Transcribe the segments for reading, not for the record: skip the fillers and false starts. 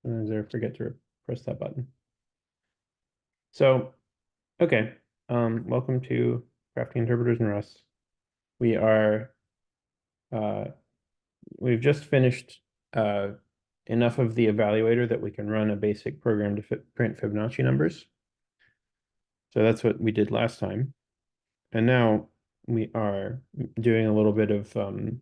Sometimes I forget to press that button. So, okay. Welcome to Crafting Interpreters in Rust. We are uh we've just finished enough of the evaluator that we can run a basic program to print Fibonacci numbers. So that's what we did last time. And now we are doing a little bit of uh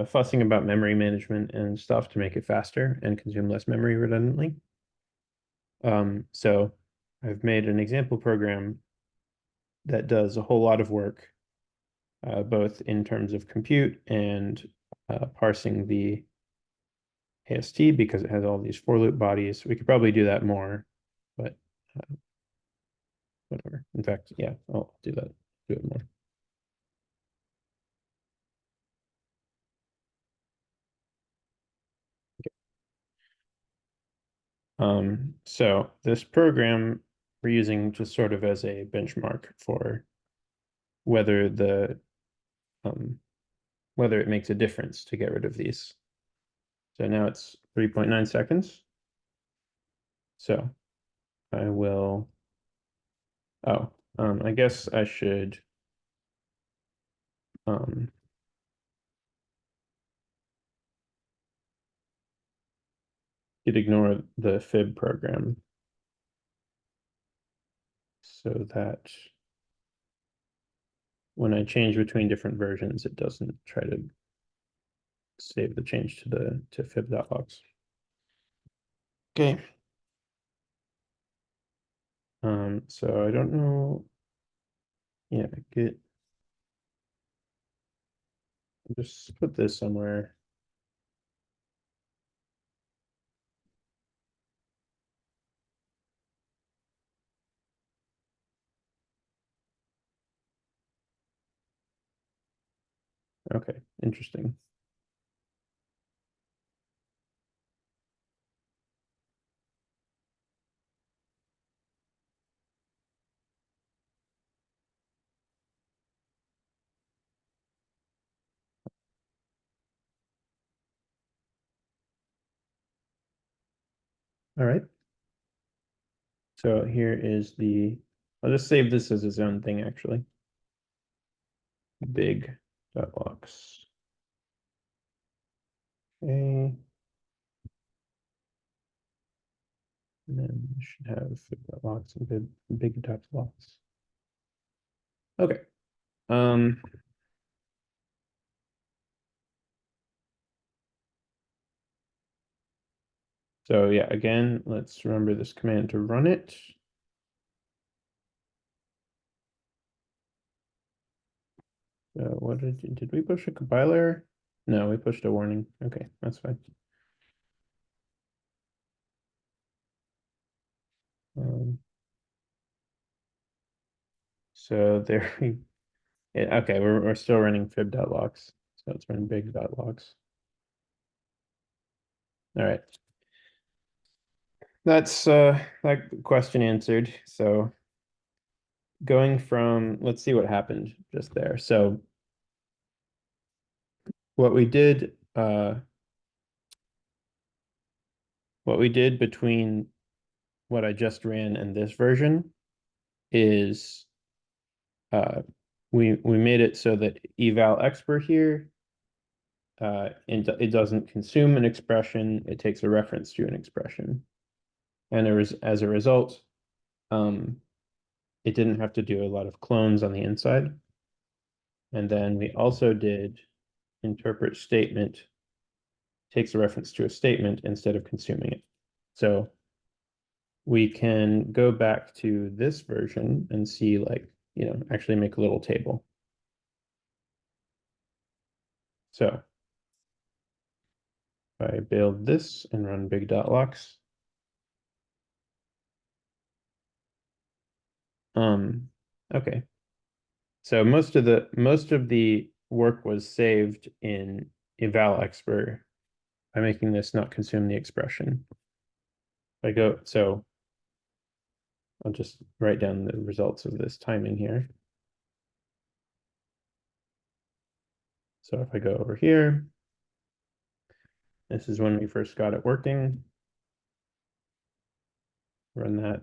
fussing about memory management and stuff to make it faster and consume less memory redundantly. So I've made an example program that does a whole lot of work, both in terms of compute and parsing the AST because it has all these for loop bodies. We could probably do that more, but whatever. In fact, yeah, I'll do that. Do it more. So this program we're using just sort of as a benchmark for whether the whether it makes a difference to get rid of these. So now it's 3.9 seconds. So I will, I guess I should um could ignore the fib program so that when I change between different versions, it doesn't try to save the change to the fib.logs. Okay. So I don't know. Yeah, just put this somewhere. Okay, interesting. All right. So here is I'll just save this as its own thing actually. Big.logs. Okay. And then we should have fib.logs and big.logs. Okay. So yeah, again, let's remember this command to run it. So what did we push a compiler? No, we pushed a warning. Okay, that's fine. So there okay, we're still running fib.logs. So let's run big.logs. All right. That's that question answered. So going from, let's see what happened just there. So what we did between what I just ran and this version is we made it so that eval expert here it doesn't consume an expression, it takes a reference to an expression. And as a result, it didn't have to do a lot of clones on the inside. And then we also did interpret statement takes a reference to a statement instead of consuming it. So we can go back to this version and see, like, actually make a little table. So if I build this and run big.logs, okay. So most of the work was saved in eval expert by making this not consume the expression. So I'll just write down the results of this timing here. So if I go over here, This is when we first got it working. Run that.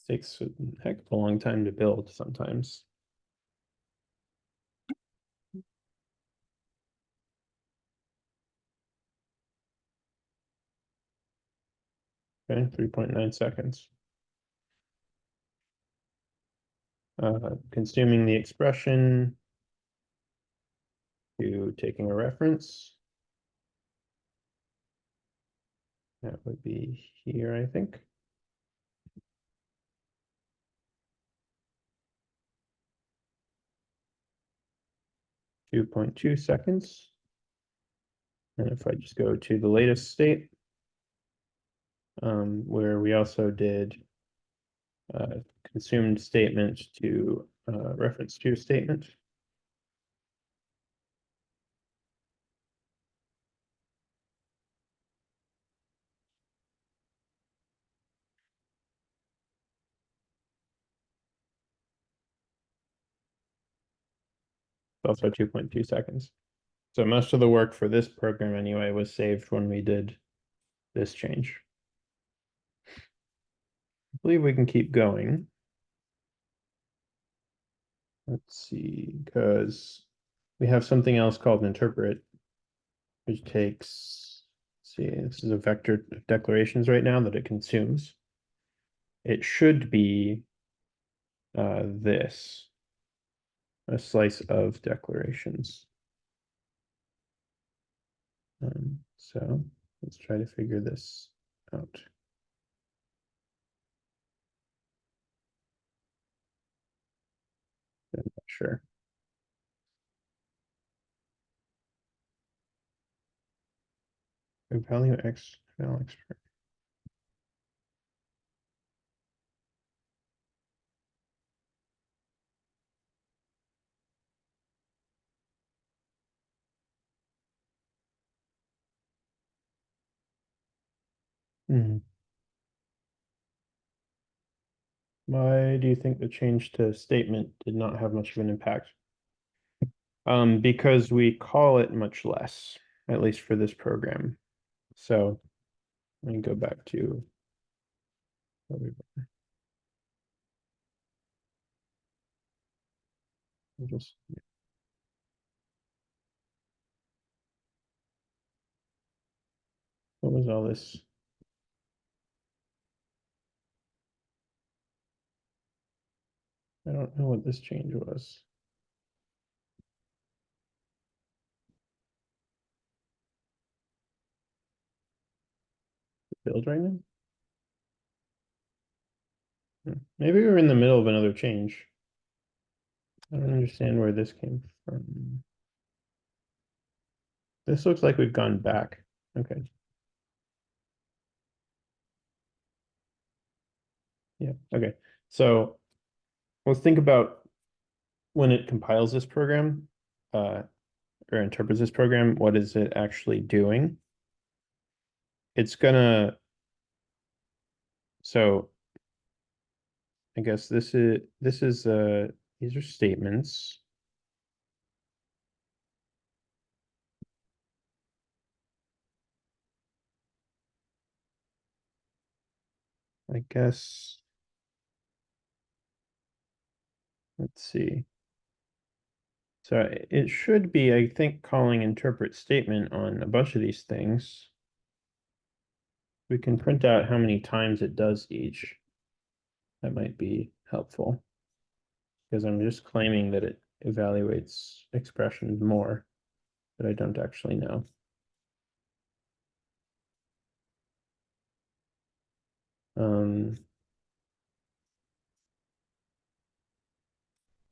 Takes a heck of a long time to build sometimes. Okay, 3.9 seconds. Consuming the expression to taking a reference. That would be here, I think. 2.2 seconds. And if I just go to the latest state, where we also did consumed statement to reference to statement. Also 2.2 seconds. So most of the work for this program anyway was saved when we did this change. I believe we can keep going. Let's see, because we have something else called interpret, which takes, let's see, this is a vector of declarations right now that it consumes. It should be this, a slice of declarations. So let's try to figure this out. I'm not sure. Value X, value X. Why do you think the change to statement did not have much of an impact? Because we call it much less, at least for this program. So let me go back to where we were. Just what was all this? I don't know what this change was. Build right now? Maybe we were in the middle of another change. I don't understand where this came from. This looks like we've gone back. Okay. Yeah, okay. So let's think about when it compiles this program, or interprets this program, what is it actually doing? It's gonna, so I guess this is these are statements. I guess, let's see. So it should be, I think, calling interpret statement on a bunch of these things. We can print out how many times it does each. That might be helpful. Because I'm just claiming that it evaluates expressions more, but I don't actually know.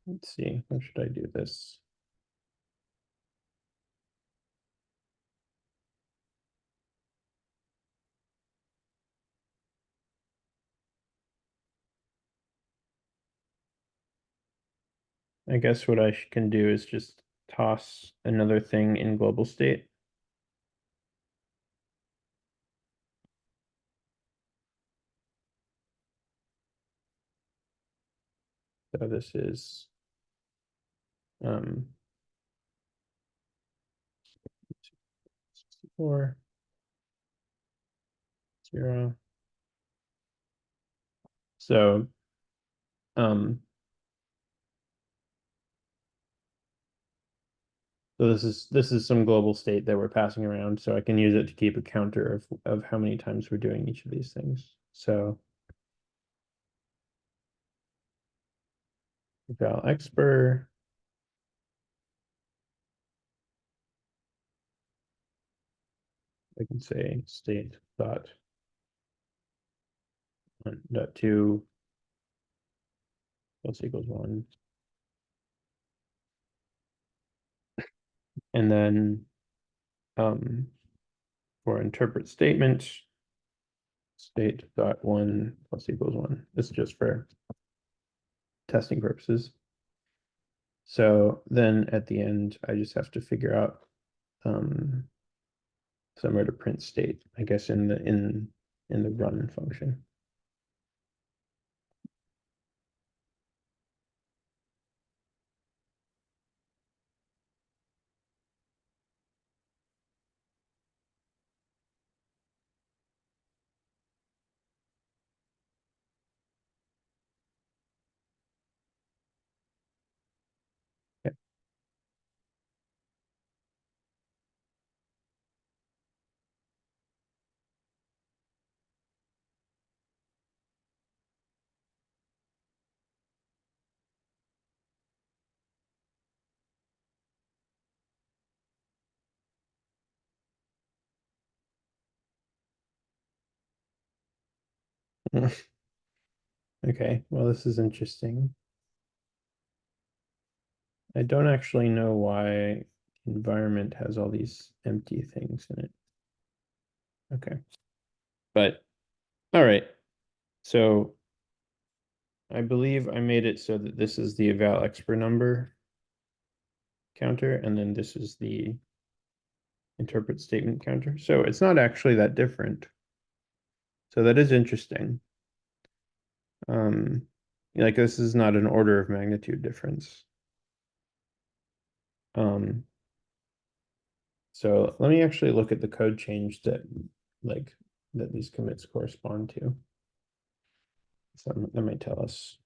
Let's see, how should I do this? I guess what I can do is just toss another thing in global state. So this is 64, 0. So so this is some global state that we're passing around, so I can use it to keep a counter of how many times we're doing each of these things. So val expr, I can say state dot 1.2 plus equals 1. And then for interpret statement, state dot 1 plus equals 1. This is just for testing purposes. So then at the end, I just have to figure out somewhere to print state, I guess in the run function. Okay. Okay, well, this is interesting. I don't actually know why environment has all these empty things in it. Okay. But all right. So I believe I made it so that this is the eval expr number counter, and then this is the interpret statement counter. So it's not actually that different. So that is interesting. Like this is not an order of magnitude difference. So let me actually look at the code change that these commits correspond to. So that might tell us.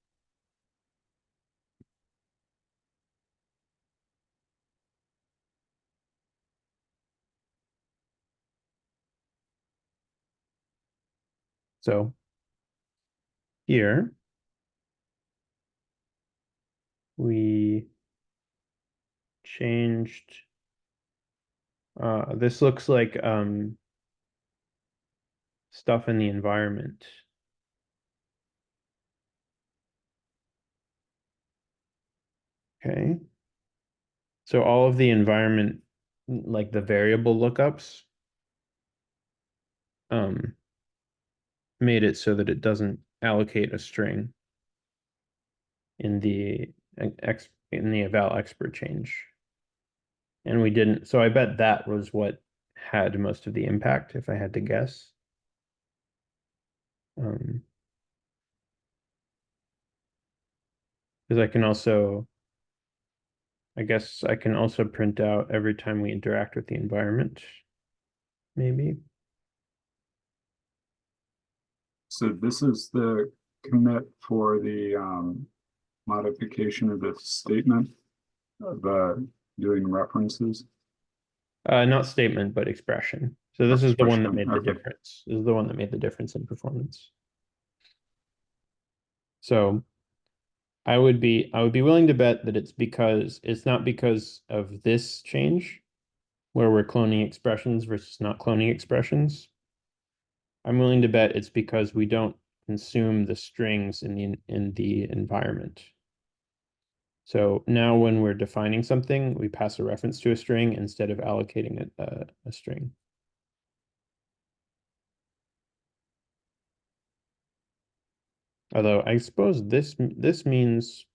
So here we changed, this looks like stuff in the environment. Okay. So all of the environment, like the variable lookups, made it so that it doesn't allocate a string in the eval expr change. And we didn't, so I bet that was what had most of the impact, if I had to guess. Because I can also, I guess I can also print out every time we interact with the environment, maybe. So this is the commit for the modification of the statement of doing references. Not statement, but expression. So this is the one that made the Okay. difference. This is the one that made the difference in performance. So I would be willing to bet that it's not because of this change where we're cloning expressions versus not cloning expressions. I'm willing to bet it's because we don't consume the strings in the environment. So now when we're defining something, we pass a reference to a string instead of allocating a string. Although I suppose this means,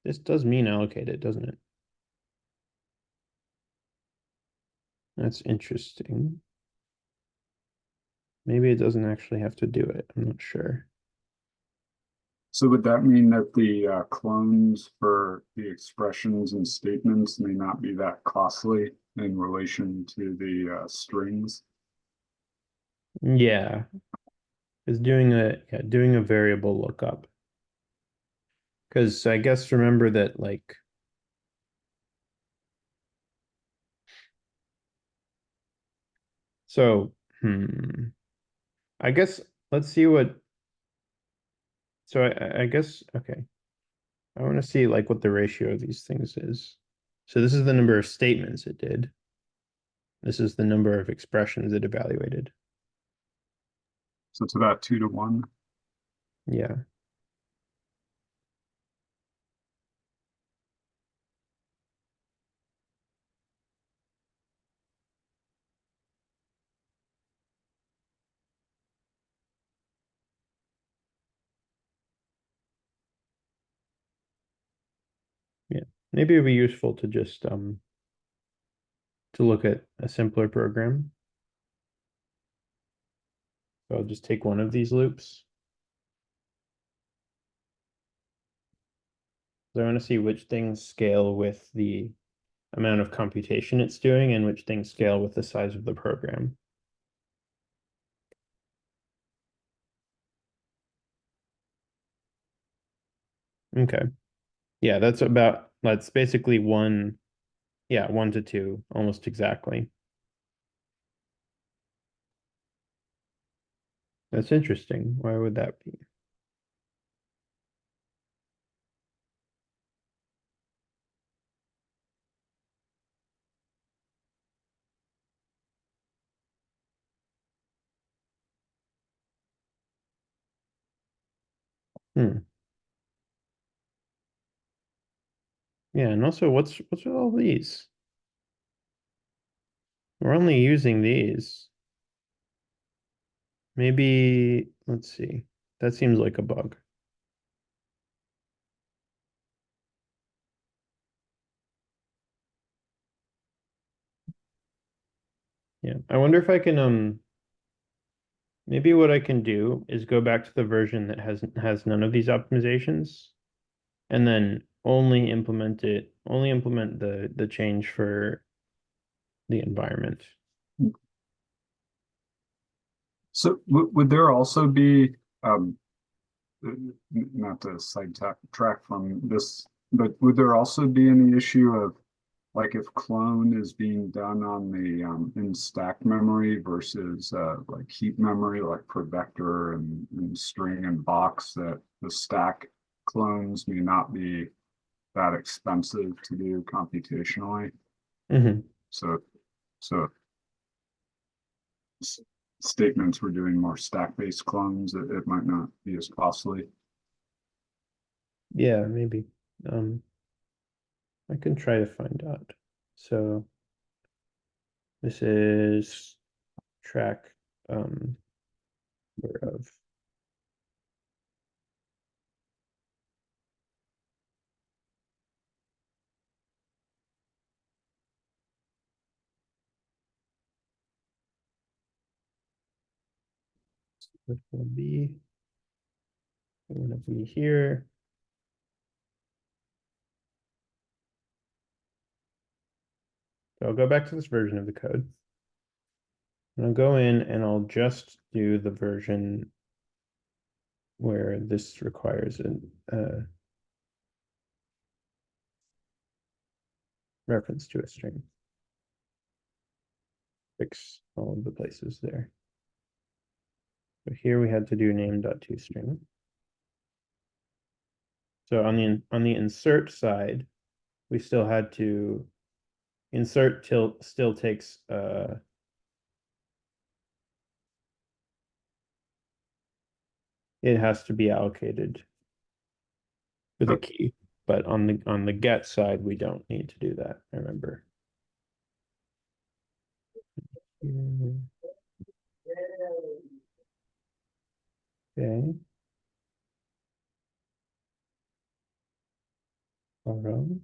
this does mean allocate it, doesn't it? That's interesting. Maybe it doesn't actually have to do it. I'm not sure. So would that mean that the clones for the expressions and statements may not be that costly in relation to the strings? Yeah, is doing a variable lookup. Because I guess remember that like so I guess let's see what so I guess okay. I want to see like what the ratio of these things is. So this is the number of statements it did. This is the number of expressions it evaluated. So it's about 2 to 1. Yeah. Yeah. Maybe it'd be useful to just to look at a simpler program. So I'll just take one of these loops. So I want to see which things scale with the amount of computation it's doing and which things scale with the size of the program. Okay. Yeah, that's basically one, yeah, 1 to 2, almost exactly. That's interesting. Why would that be? Hmm. Yeah, and also what's with all these? We're only using these. Maybe, let's see. That seems like a bug. Yeah. I wonder if I can maybe what I can do is go back to the version that has none of these optimizations and then only implement the change for the environment. So would there also be, not to sidetrack from this, but would there also be any issue of like if clone is being done on the in stack memory versus like heap memory, like for vector and string and box, that the stack clones may not be that expensive to do computationally. Hmm. So so statements we're doing more stack-based clones, it might not be as costly. Yeah, maybe. Um, I can try to find out. So this is track um whereof. This will be going to be here. So I'll go back to this version of the code. And I'll go in and I'll just do the version where this requires a reference to a string. Fix all of the places there. So here we had to do name.toString. So on the insert side, we still had to insert till still takes it has to be allocated with a key. But on the get side, we don't need to do that, I remember. Okay. All right.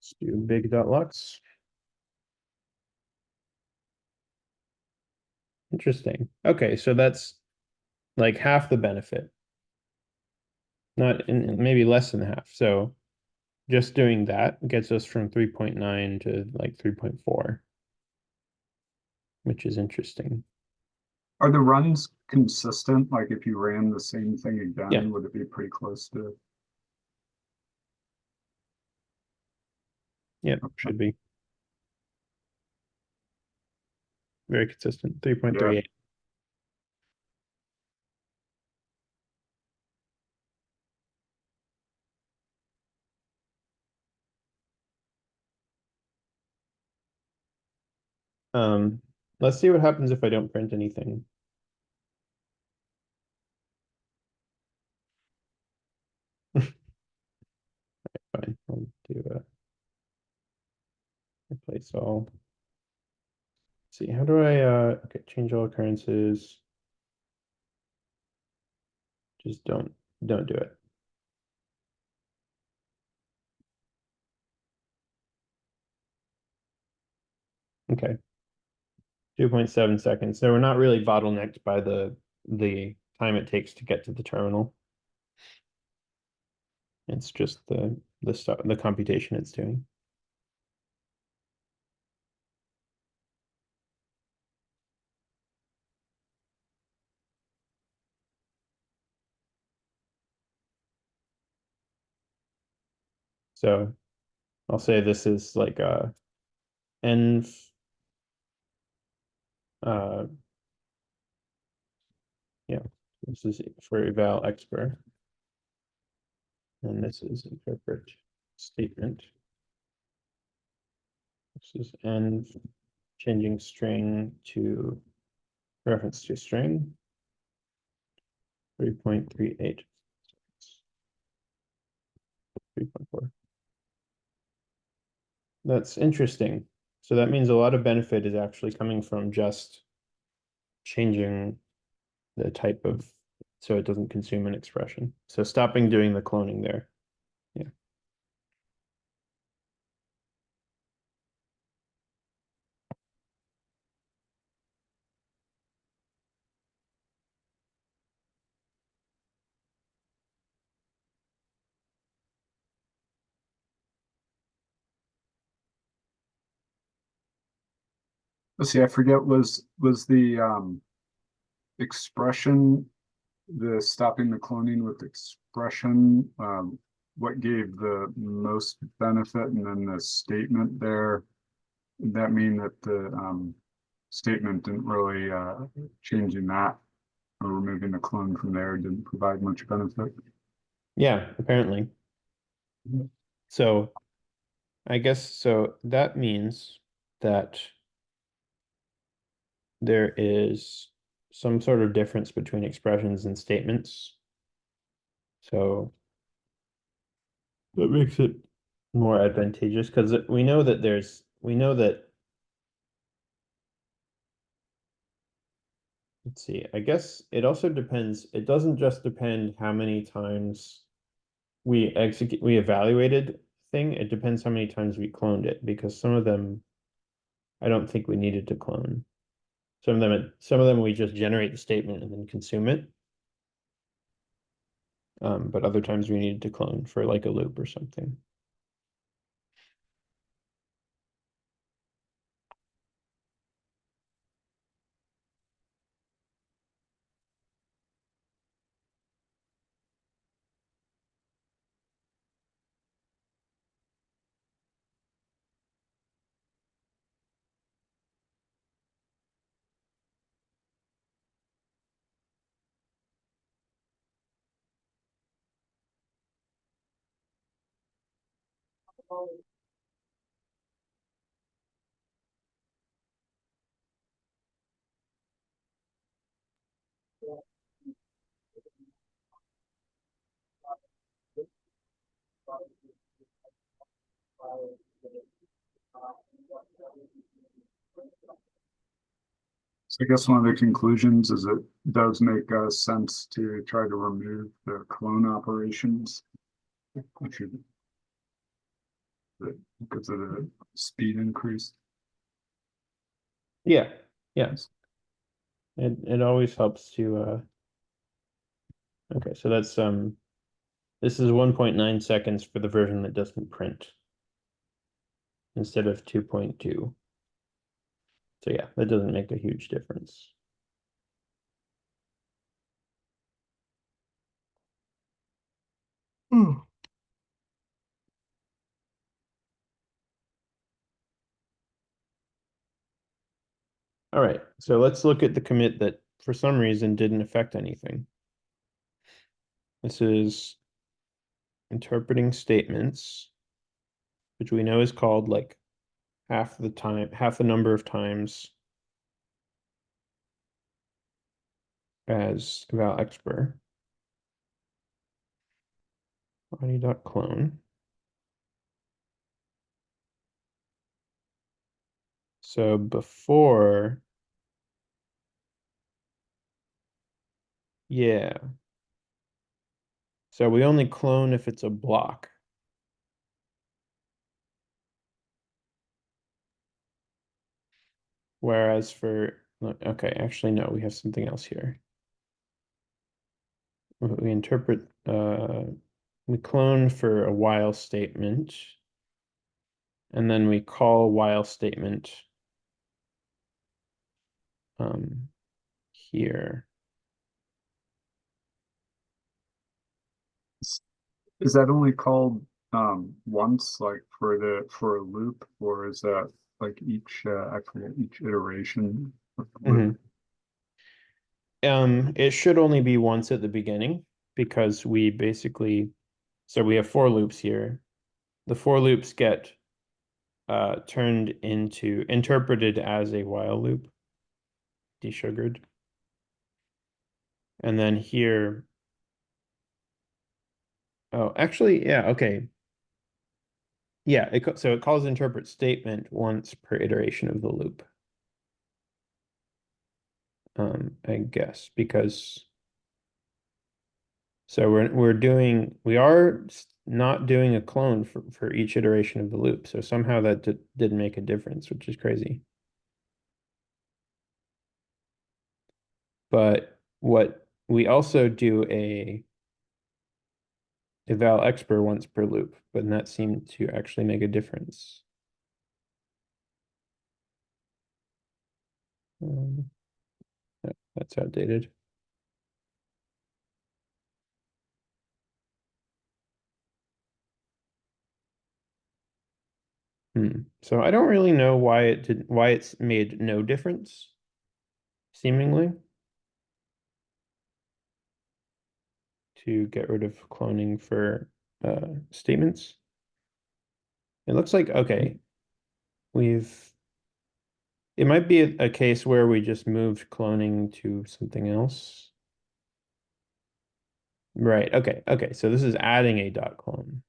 Let's do big.lux. Interesting. Okay, so that's like half the benefit. Not in maybe less than half. So just doing that gets us from 3.9 to like 3.4, which is interesting. Are the runs consistent? Like if you ran the same thing Yeah. again, would it be pretty close to? Yeah, should be very consistent. 3.38. Let's see what happens if I don't print anything. Fine, I'll do replace all. Let's see, how do I okay, change all occurrences? Just don't do it. Okay. 2.7 seconds. So we're not really bottlenecked by the time it takes to get to the terminal. It's just the stuff, the computation it's doing. So I'll say this is like env yeah, this is for eval expr. And this is interpret statement. This is env changing string to reference to string. 3.38. 3.4. That's interesting. So that means a lot of benefit is actually coming from just changing the type of, so it doesn't consume an expression. So stopping doing the cloning there. Yeah. Let's see, I forget, was the expression, the stopping the cloning with expression, what gave the most benefit, and then the statement there, did that mean that the statement didn't really changing that or removing the clone from there didn't provide much benefit? Yeah, apparently. So I guess so that means that there is some sort of difference between expressions and statements. So that makes it more advantageous because we know that let's see, I guess it also depends. It doesn't just depend how many times we evaluated thing. It depends how many times we cloned it because some of them I don't think we needed to clone. Some of them we just generate the statement and then consume it. But other times we needed to clone for like a loop or something. So I guess one of the conclusions is it does make sense to try to remove the clone operations. Because of the speed increase. Yeah, yes. It always helps to okay, so that's this is 1.9 seconds for the version that doesn't print instead of 2.2. So yeah, that doesn't make a huge difference. All right, so let's look at the commit that for some reason didn't affect anything. This is interpreting statements, which we know is called like half the number of times as eval_expr. Body.clone. So before, yeah. So we only clone if it's a block. Whereas for, okay, actually, no, we have something else here. We interpret, we clone for a while statement. And then we call while statement here. Is that only called once, like for a loop, or is that like each I forget each iteration of the loop? It should only be once at the beginning because we basically, so we have for loops here. The for loops get turned into, interpreted as a while loop, desugared. And then here, oh, actually, yeah, okay. Yeah, so it calls interpret statement once per iteration of the loop. I guess because so we are not doing a clone for each iteration of the loop. So somehow that didn't make a difference, which is crazy. But what we also do a eval_expr once per loop, but that seemed to actually make a difference. That's outdated. So I don't really know why it's made no difference, seemingly, to get rid of cloning for statements. It looks like, okay, it might be a case where we just moved cloning to something else. Right, okay, so this is adding a dot clone.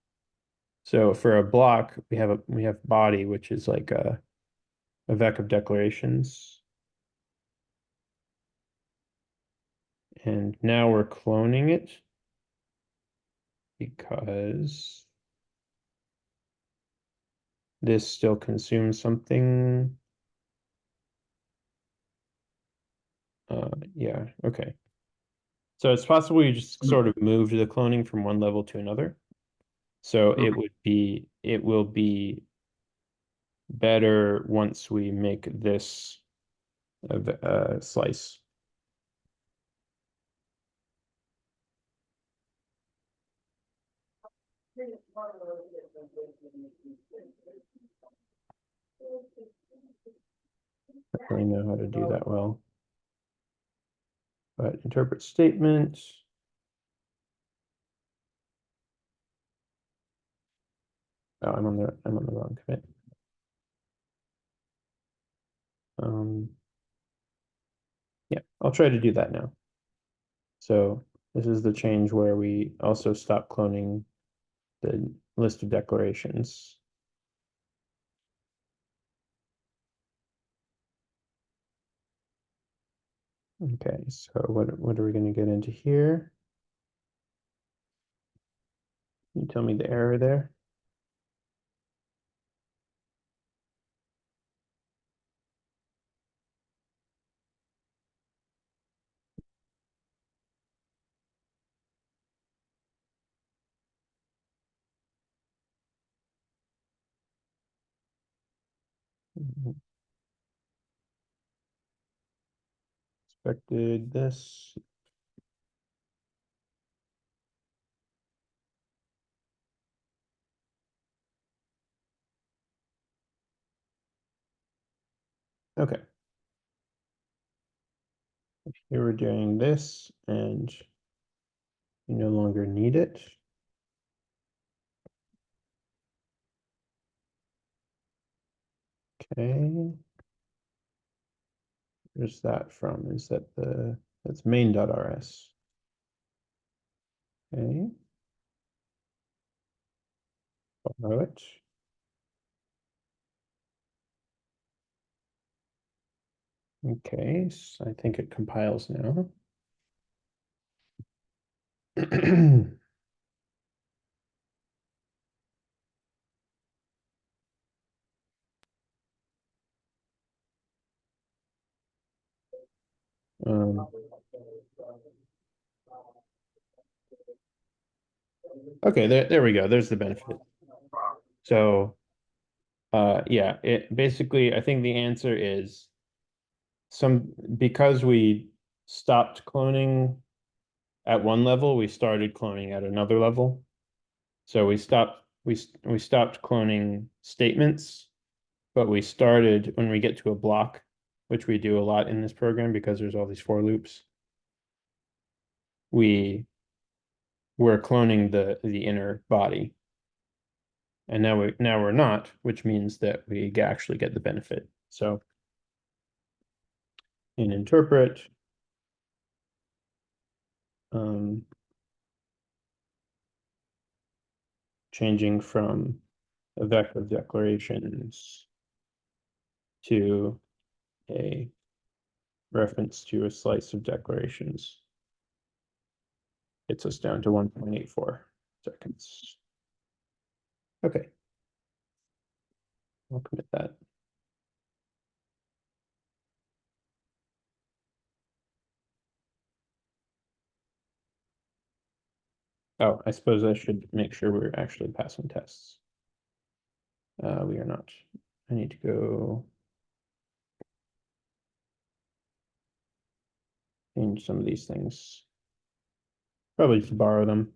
So for a block, we have body, which is like a vec of declarations. And now we're cloning it because this still consumes something. Yeah, okay. So it's possible you just sort of moved the cloning from one level to another. So it will be better once we make this a slice. I don't really know how to do that well. But interpret statement. Oh, I'm on the wrong commit. Yeah, I'll try to do that now. So this is the change where we also stop cloning the list of declarations. Okay, so what are we going to get into here? Can you tell me the error there? Expected this. Okay. Here we're doing this and you no longer need it. Okay. Where's that from? Is that that's main.rs. Okay. Follow it. Okay, so I think it compiles now. Um, okay, there we go. There's the benefit. So, yeah, it basically, I think the answer is because we stopped cloning at one level, we started cloning at another level. So we stopped cloning statements, but we started when we get to a block, which we do a lot in this program because there's all these for loops. We were cloning the inner body. And now we're not, which means that we actually get the benefit. So in interpret, changing from a vector of declarations to a reference to a slice of declarations gets us down to 1.84 seconds. Okay. I'll commit that. Oh, I suppose I should make sure we're actually passing tests. We are not. I need to go change some of these things. Probably just borrow them.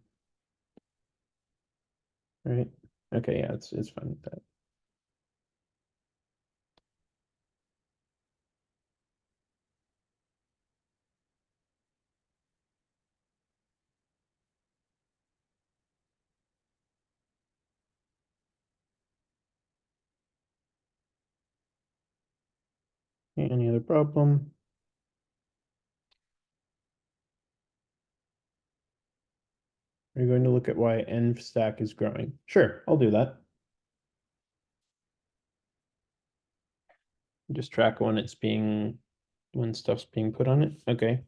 Right? Okay, yeah, it's fine with that. Any other problem? Are you going to look at why env stack is growing? Sure, I'll do that. Just track when stuff's being put on it. Okay.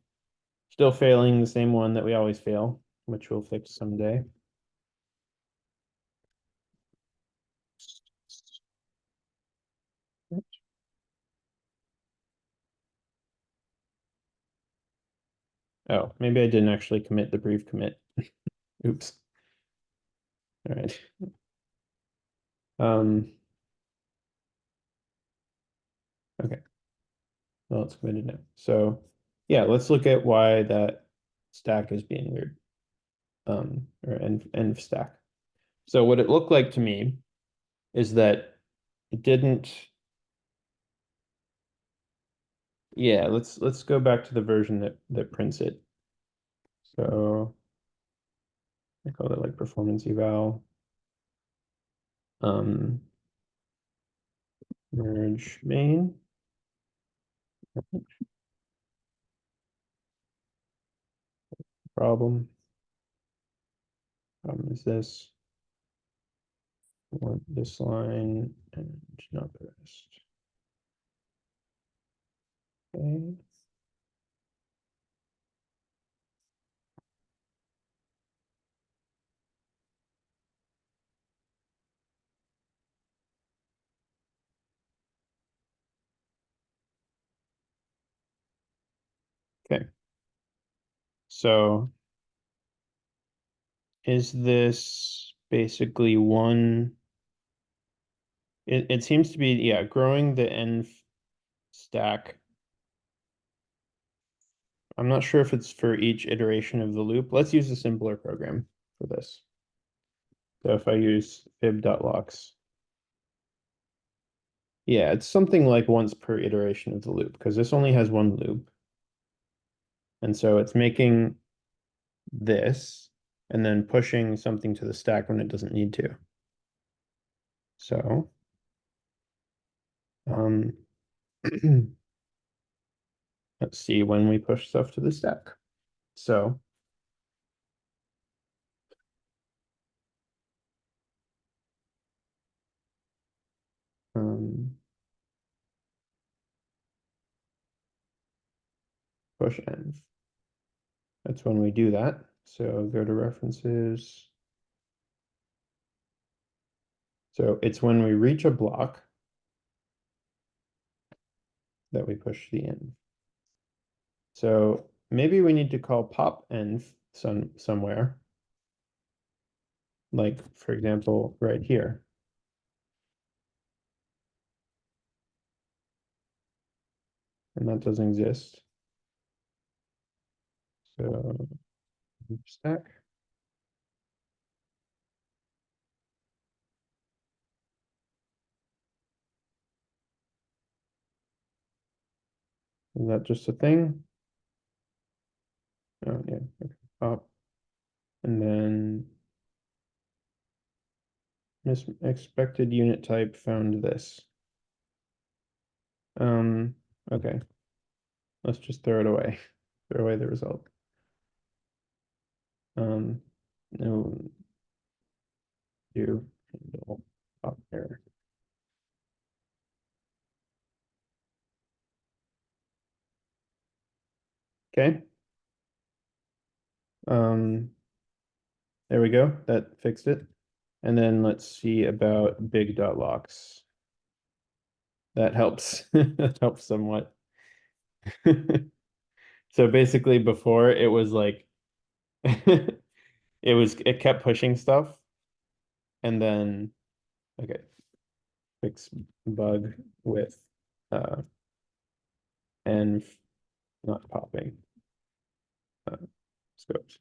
Still failing the same one that we always fail, which we'll fix someday. Oh, maybe I didn't actually commit the brief commit. Oops. All right. Okay. Well, it's committed now. So yeah, let's look at why that stack is being weird. Or env stack. So what it looked like to me is that it didn't. Yeah, let's go back to the version that prints it. So I call it like performance eval. Merge main. Problem. Problem is this. I want this line and not the rest. Okay. Okay. So is this basically one It seems to be, yeah, growing the env stack. I'm not sure if it's for each iteration of the loop. Let's use a simpler program for this. So if I use fib.locks, yeah, it's something like once per iteration of the loop, because this only has one loop. And so it's making this and then pushing something to the stack when it doesn't need to. So, let's see when we push stuff to the stack. So, push env. That's when we do that. So go to references. So it's when we reach a block that we push the env. So maybe we need to call pop env somewhere. Like, for example, right here. And that doesn't exist. So stack. Is that just a thing? Oh yeah, okay. Pop. And then expected unit type found this. Okay. Let's just throw it away. Throw away the result. No do handle pop error. Okay. There we go. That fixed it. And then let's see about big.locks. That helps. That helps somewhat. So basically before it was like it kept pushing stuff and then okay, fix bug with and not popping scopes.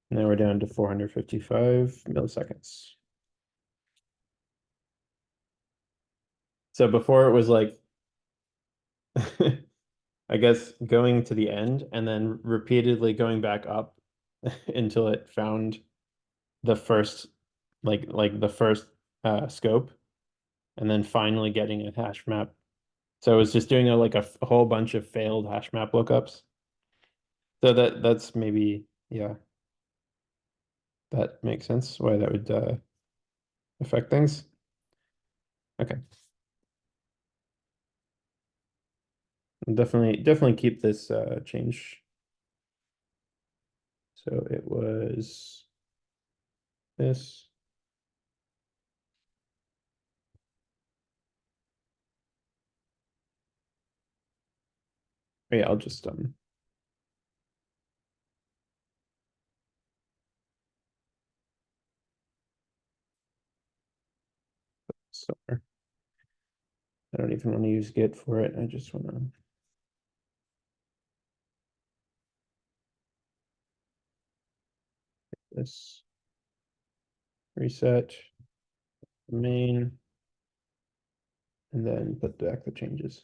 Now we're down to 455 milliseconds. So before it was like I guess going to the end and then repeatedly going back up until it found the first like the first scope and then finally getting a hash map. So it was just doing a whole bunch of failed hash map lookups. So that's maybe, yeah, that makes sense why that would affect things. Okay. Definitely keep this change. So it was this. Oh, yeah, I'll just somewhere. I don't even want to use Git for it. I just want to this reset main and then put back the changes.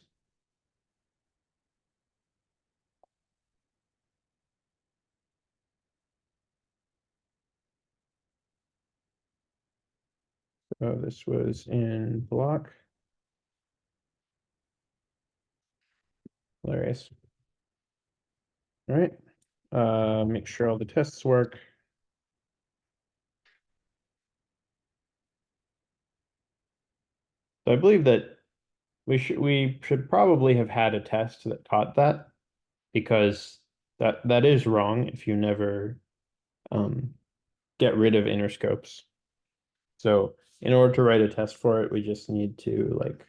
So this was in block. Hilarious. All right. Make sure all the tests work. So I believe that we should probably have had a test that taught that because that is wrong if you never get rid of inner scopes. So in order to write a test for it, we just need to like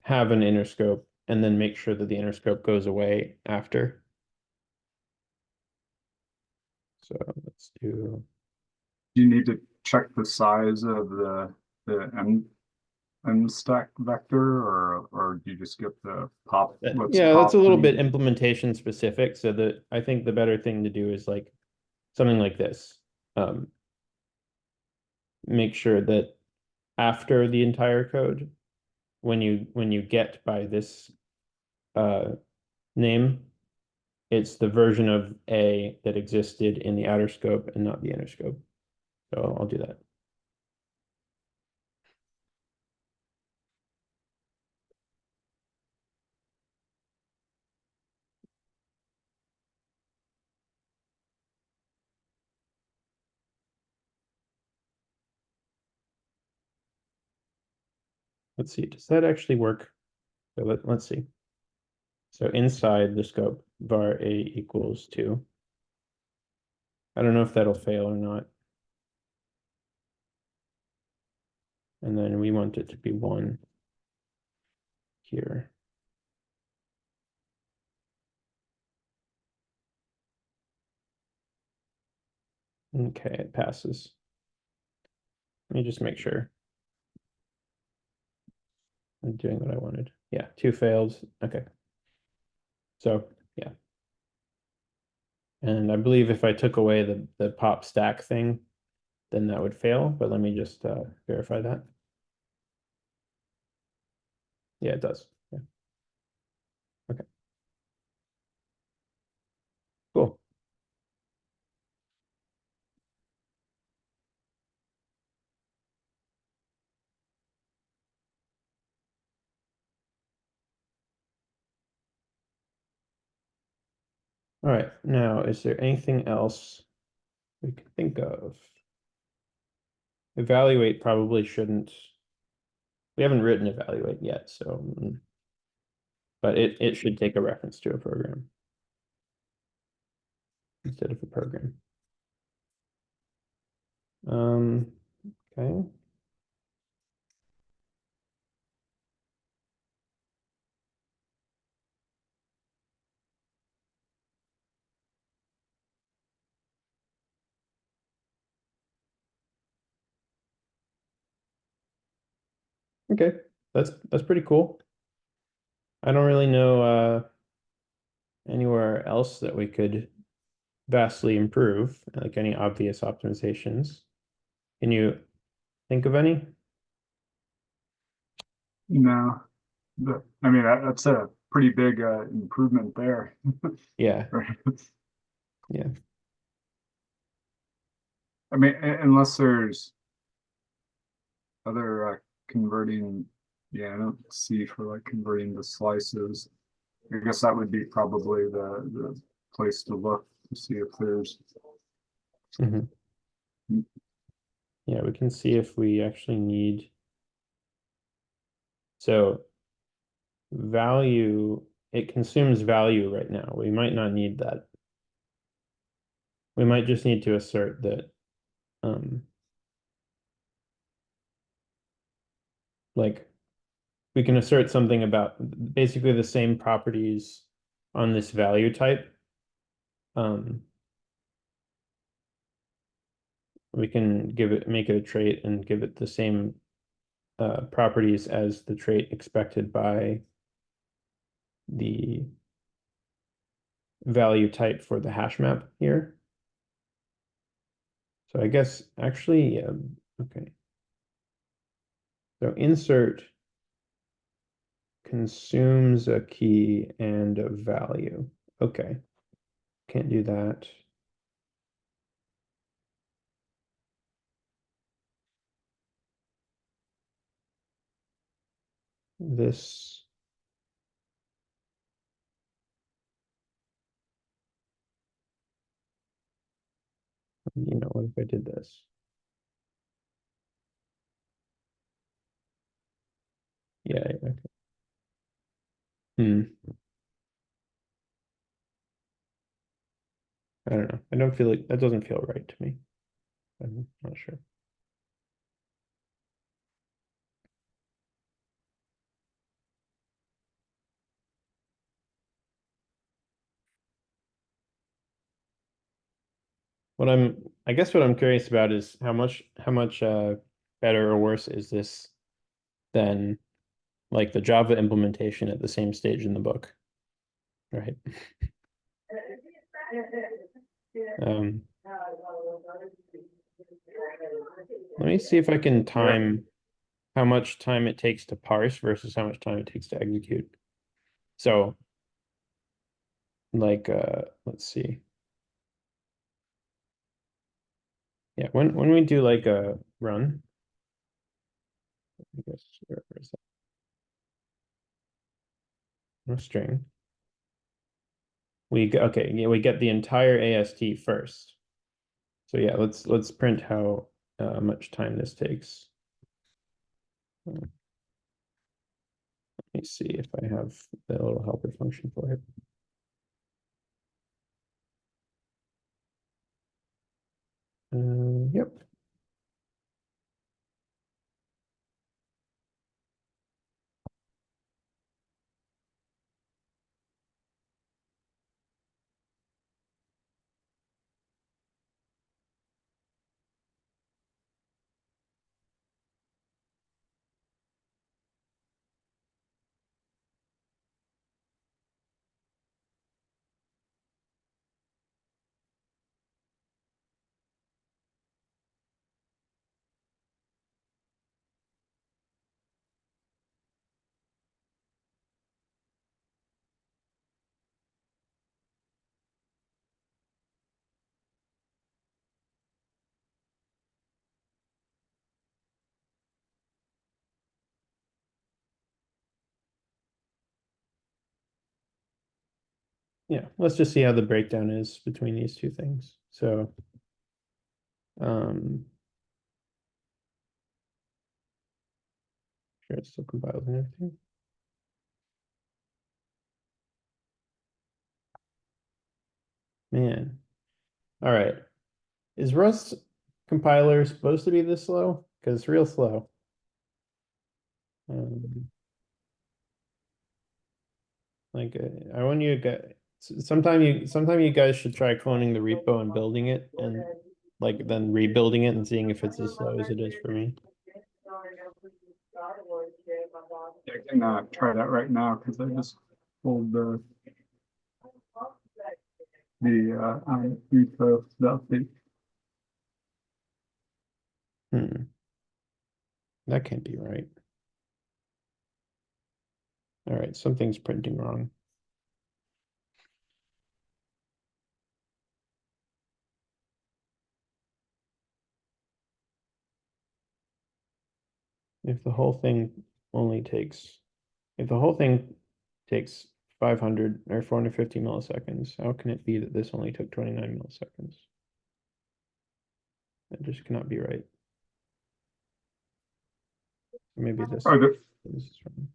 have an inner scope and then make sure that the inner scope goes away after. So let's do. You need to check the size of the M stack vector, or do you just get the pop, what's Yeah, that's a popped little and bit implementation specific. So I think the better thing to do is like something like this. Make sure that after the entire code, when you get by this name, it's the version of A that existed in the outer scope and not the inner scope. So I'll do that. Let's see, does that actually work? So let's see. So inside the scope, var A equals 2. I don't know if that'll fail or not. And then we want it to be 1 here. Okay, it passes. Let me just make sure I'm doing what I wanted. Yeah, 2 failed. Okay. So yeah. And I believe if I took away the pop stack thing, then that would fail. But let me just verify that. Yeah, it does. Yeah. Okay. Cool. All right. Now, is there anything else we can think of? Evaluate probably shouldn't. We haven't written evaluate yet, so but it should take a reference to a program instead of a program. Okay. Okay. That's pretty cool. I don't really know anywhere else that we could vastly improve, like any obvious optimizations. Can you think of any? no, I mean, that's a pretty big improvement there. Yeah. Right. Yeah. I mean, unless there's other converting, yeah, I don't see for like converting the slices. I guess that would be probably the place to look to see if there's. Mhm. Yeah, we can see if we actually need. So value, it consumes value right now. We might not need that. We might just need to assert that like we can assert something about basically the same properties on this value type. We can make it a trait and give it the same properties as the trait expected by the value type for the hash map here. So I guess actually, okay. So insert consumes a key and a value. Okay, can't do that. This, what if I did this? Yeah, okay. I don't know. I don't feel like that doesn't feel right to me. I'm not sure. What I'm I guess what I'm curious about is how much better or worse is this than like the Java implementation at the same stage in the book, right? Um, let me see if I can time how much time it takes to parse versus how much time it takes to execute. So, like, let's see. Yeah, when we do like a run, I guess where is that? No string. Okay, yeah, we get the entire AST first. So yeah, let's print how much time this takes. Let me see if I have the little helper function for it. Yep. Yeah, let's just see how the breakdown is between these two things. So, sure it still compiles and everything. Man. All right. Is Rust compiler supposed to be this slow? Because it's real slow. Um, like I want you to get sometime you guys should try cloning the repo and building it and like then rebuilding it and seeing if it's as slow as it is for me. I can try that right now because I just pulled the repo the update. That can't be right. All right, something's printing wrong. If the whole thing only takes, if the whole thing takes 500 or 450 milliseconds, how can it be that this only took 29 milliseconds? That just cannot be right. Maybe this is wrong.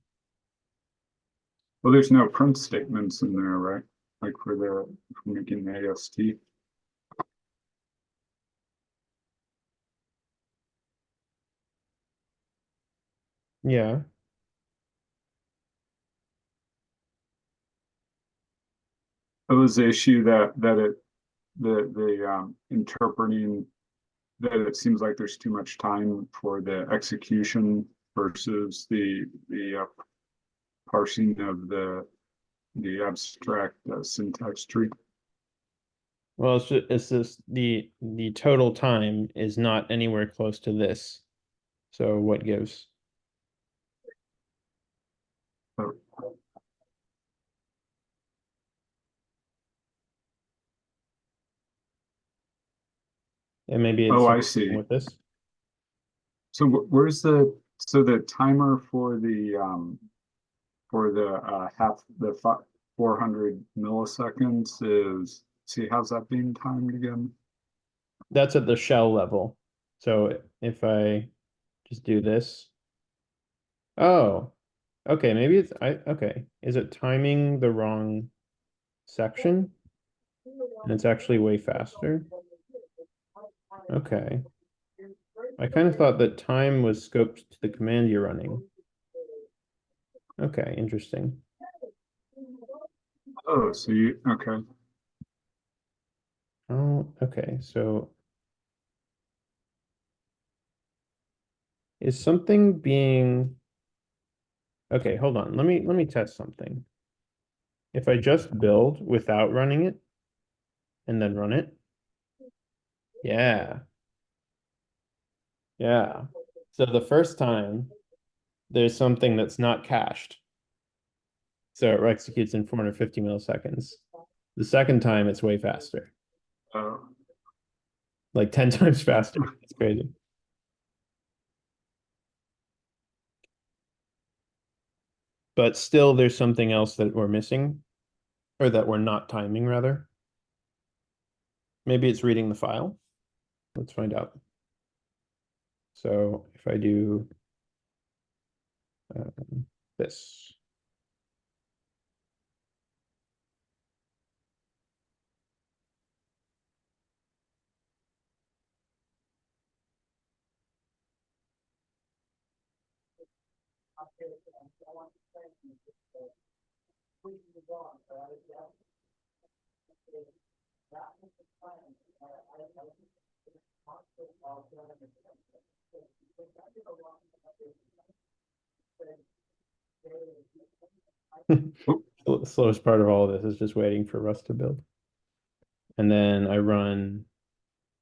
Well, there's no print statements in there, right? Like for making the AST. Yeah. It was the issue the interpreting that it seems like there's too much time for the execution versus the parsing of the abstract syntax tree. Well, it's just the total time is not anywhere close to this. So what gives? So, And maybe it's oh, I something see. with this. So where's the timer for the half the 400 milliseconds is, see, how's that being timed again? That's at the shell level. So if I just do this. Oh, okay, maybe okay. Is it timing the wrong section? And it's actually way faster. Okay. I kind of thought that time was scoped to the command you're running. Okay, interesting. Oh, so you, okay. Oh, okay. So Is something being? Okay, hold on. Let me test something. If I just build without running it and then run it. Yeah. Yeah. So the first time there's something that's not cached. So it executes in 450 milliseconds. The second time it's way faster. Uh, Like 10 times faster. It's crazy. But still there's something else that we're missing, or that we're not timing rather. Maybe it's reading the file. Let's find out. So if I do this. The slowest part of all of this is just waiting for Rust to build. And then I run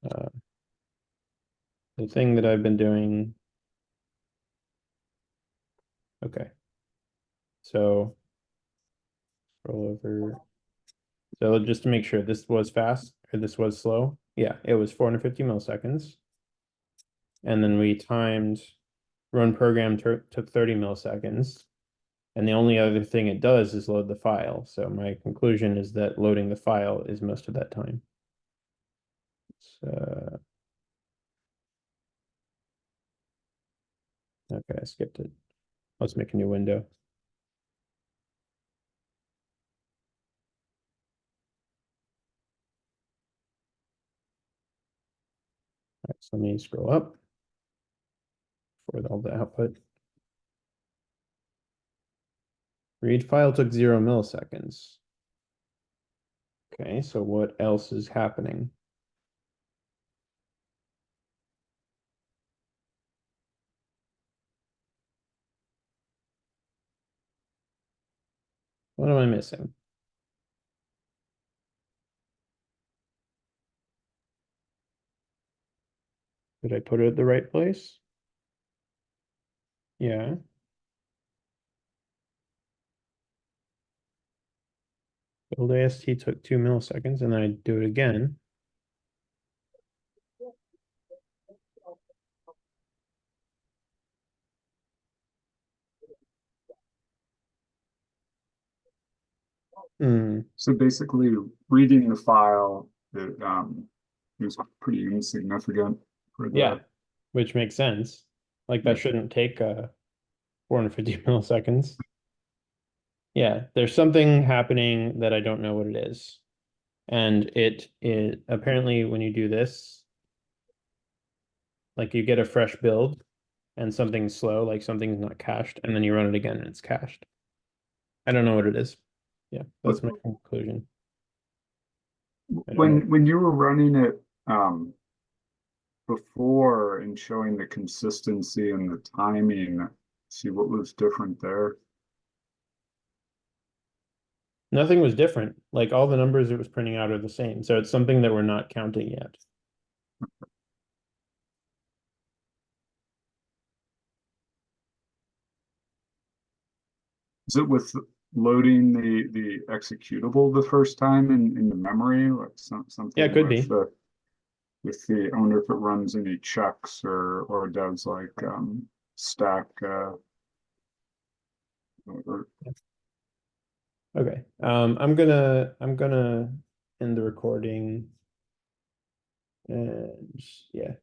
the thing that I've been doing. Okay. So scroll over. So just to make sure this was fast or this was slow. Yeah, it was 450 milliseconds. And then we timed run program took 30 milliseconds. And the only other thing it does is load the file. So my conclusion is that loading the file is most of that time. So, okay, I skipped it. Let's make a new window. All right, so let me scroll up for all the output. Read file took 0 milliseconds. Okay, so what else is happening? What am I missing? Did I put it at the right place? Yeah. Build AST took 2 milliseconds, and then I do it again. Hmm. so basically, reading the file, it, is pretty insignificant for Yeah, the. which makes sense. Like Yeah. that shouldn't take 450 milliseconds. Yeah, there's something happening that I don't know what it is. And it apparently when you do this, like you get a fresh build and something's slow, like something's not cached, and then you run it again and it's cached. I don't know what it is. Yeah, that's my conclusion. I don't know. When you were running it before and showing the consistency and the timing, see what was different there. Nothing was different. Like all the numbers it was printing out are the same. So it's something that we're not counting yet. Is it with loading the executable the first time in the memory, like Yeah, it something could be. with the owner if it runs any checks or does like stack or Okay. I'm gonna end the recording and yeah.